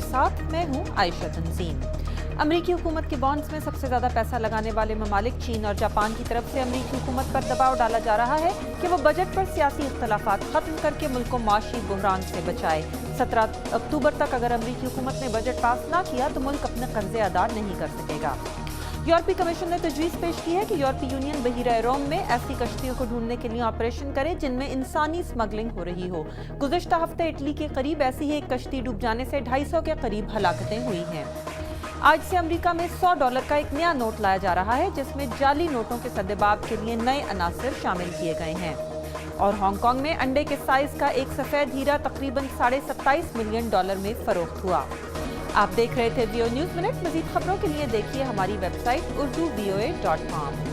साथ मैं हूं आयशा तंजीम। अमरीकी हुकूमत के बॉन्ड्स में सबसे ज़्यादा पैसा लगाने वाले ममालिक चीन और जापान की तरफ से अमरीकी हुकूमत पर दबाव डाला जा रहा है कि वो बजट पर सियासी इख्तलाफात खत्म करके मुल्क को माशी बहरान से बचाए। 17 अक्टूबर तक अगर अमरीकी हुकूमत ने बजट पास ना किया तो मुल्क अपने कर्जे अदा नहीं कर सकेगा। यूरोपीय कमीशन ने तजवीज़ पेश की है कि यूरोपीय यूनियन बहीरा रोम में ऐसी कश्तियों को ढूंढने के लिए ऑपरेशन करे जिनमें इंसानी स्मगलिंग हो रही हो। गुज़िश्ता हफ्ते इटली के करीब ऐसी ही एक कश्ती डूब जाने से 250 के करीब हलाकतें हुई हैं। आज से अमेरिका में $100 का एक नया नोट लाया जा रहा है जिसमें जाली नोटों के सद्देबाब के लिए नए अनासिर शामिल किए गए हैं। और हांगकांग में अंडे के साइज का एक सफ़ेद हीरा तकरीबन $27.5 मिलियन में फरोख्त हुआ। आप देख रहे थे वीओ न्यूज़ मिनट। मज़ीद खबरों के लिए देखिए हमारी वेबसाइट urduvoa.com।